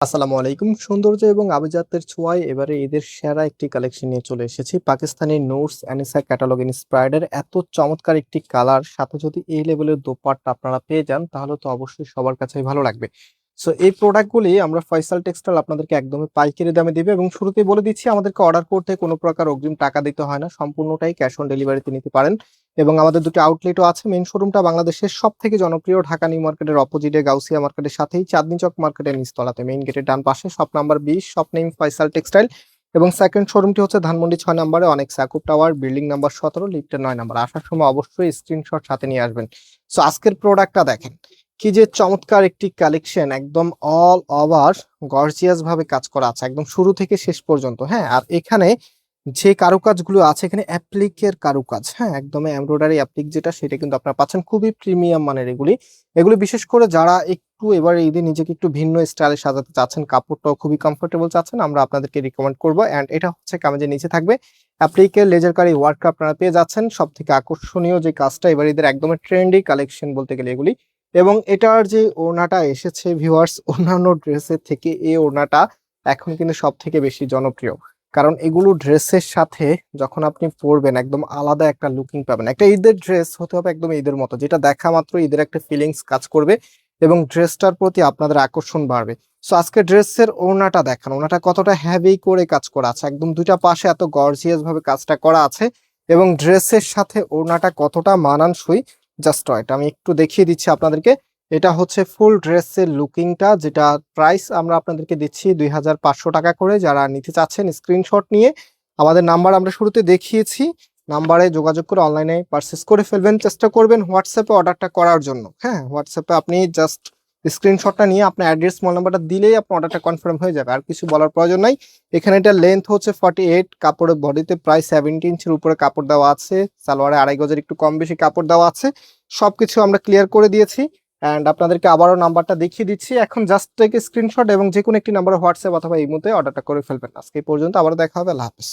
আসসালামু আলাইকুম। সৌন্দর্য এবং আভিজাত্যের ছোঁয়ায় এবারে ঈদের সেরা একটি কালেকশন নিয়ে চলে এসেছি। পাকিস্তানি নোটস অ্যানিসা ক্যাটালগ ইন্সপায়ার্ড এর এত চমৎকার একটি কালার, সাথে যদি এই লেভেলের দোপাট্টা আপনারা পেয়ে যান তাহলে তো অবশ্যই সবার কাছেই ভালো লাগবে। সো এই প্রোডাক্টগুলি আমরা ফয়সাল টেক্সটাইল আপনাদেরকে একদমই পাইকারি দামে দিবে, এবং শুরুতেই বলে দিচ্ছি আমাদেরকে অর্ডার করতে কোনো প্রকার অগ্রিম টাকা দিতে হয় না, সম্পূর্ণটাই ক্যাশ অন ডেলিভারিতে নিতে পারেন। এবং আমাদের দুটো আউটলেটও আছে। মেইন শোরুমটা বাংলাদেশের সব থেকে জনপ্রিয় ঢাকা নিউ মার্কেটের অপোজিটে গাউসিয়া মার্কেটের সাথেই চাঁদনী চক মার্কেটের নিচতলাতে মেইন গেটের ডান পাশে shop number 20, shop name Faisal textile. এবং সেকেন্ড শোরুমটি হচ্ছে ধানমন্ডি 6 নম্বরে অনেক সাকুব টাওয়ার, বিল্ডিং নাম্বার 17, লিফটের 9 নম্বর। আসার সময় অবশ্যই স্ক্রিনশট সাথে নিয়ে আসবেন। সো আজকের প্রোডাক্টটা দেখেন, কি যে চমৎকার একটি কালেকশন, একদম অল ওভার গর্জিয়াস ভাবে কাজ করা আছে একদম শুরু থেকে শেষ পর্যন্ত। হ্যাঁ, আর এখানে যে কারুকাজগুলো আছে, এখানে অ্যাপ্লিকের কারুকাজ, হ্যাঁ একদম এমব্রয়ডারি অ্যাপ্লিক যেটা, সেটা কিন্তু আপনারা পাচ্ছেন খুবই প্রিমিয়াম মানের। এগুলি এগুলি বিশেষ করে যারা একটু এবার ঈদে নিজেকে একটু ভিন্ন স্টাইলে সাজাতে চাচ্ছেন, কাপড়টাও খুবই কমফোর্টেবল চাচ্ছেন, আমরা আপনাদেরকে রিকমেন্ড করবো। এন্ড এটা হচ্ছে কামিজের নিচে থাকবে অ্যাপ্লিকের লেজার কারি ওয়ার্ক, আপনারা পেয়ে যাচ্ছেন। সব থেকে আকর্ষণীয় যে কাজটা, এবার ঈদের একদম ট্রেন্ডি কালেকশন বলতে গেলে এগুলি। এবং এটার যে ওড়নাটা এসেছে ভিউয়ার্স, অন্যান্য ড্রেসের থেকে এই ওড়নাটা এখন কিন্তু সব থেকে বেশি জনপ্রিয়। কারণ এগুলো ড্রেসের সাথে যখন আপনি পরবেন একদম আলাদা একটা লুকিং পাবেন। একটা ঈদের ড্রেস হতে হবে একদম ঈদের মতো, যেটা দেখা মাত্র ঈদের একটা ফিলিংস কাজ করবে এবং ড্রেসটার প্রতি আপনাদের আকর্ষণ বাড়বে। সো আজকে ড্রেসের ওড়নাটা দেখান, ওড়নাটা কতটা হেভি করে কাজ করা আছে, একদম দুইটা পাশে এত গর্জিয়াস ভাবে কাজটা করা আছে। এবং ড্রেসের সাথে ওড়নাটা কতটা মানানসই, জাস্ট এটা আমি একটু দেখিয়ে দিচ্ছি আপনাদেরকে। এটা হচ্ছে ফুল ড্রেসের লুকিংটা, যেটা প্রাইস আমরা আপনাদেরকে দিচ্ছি 2500 টাকা করে। যারা নিতে চাচ্ছেন স্ক্রিনশট নিয়ে আমাদের নাম্বার আমরা শুরুতে দেখিয়েছি, নাম্বারে যোগাযোগ করে অনলাইনে পারচেস করে ফেলবেন। চেষ্টা করবেন হোয়াটসঅ্যাপে অর্ডারটা করার জন্য। হ্যাঁ, হোয়াটসঅ্যাপে আপনি জাস্ট স্ক্রিনশটটা নিয়ে আপনার অ্যাড্রেস, মোবাইল নাম্বারটা দিলেই আপনার অর্ডারটা কনফার্ম হয়ে যাবে, আর কিছু বলার প্রয়োজন নাই। এখানে এটা লেন্থ হচ্ছে 48, কাপড়ের বডিতে প্রায় 70 ইঞ্চির উপরে কাপড় দেওয়া আছে, সালোয়ারে 2.5 গজের একটু কম বেশি কাপড় দেওয়া আছে। সবকিছু আমরা ক্লিয়ার করে দিয়েছি। অ্যান্ড আপনাদেরকে আবারও নাম্বারটা দেখিয়ে দিচ্ছি, এখন জাস্ট থেকে স্ক্রিনশট এবং যে কোনো একটি নাম্বারে হোয়াটসঅ্যাপ অথবা ইমোতে অর্ডারটা করে ফেলবেন। আজকে এই পর্যন্ত, আবারও দেখা হবে। আল্লাহ হাফেজ।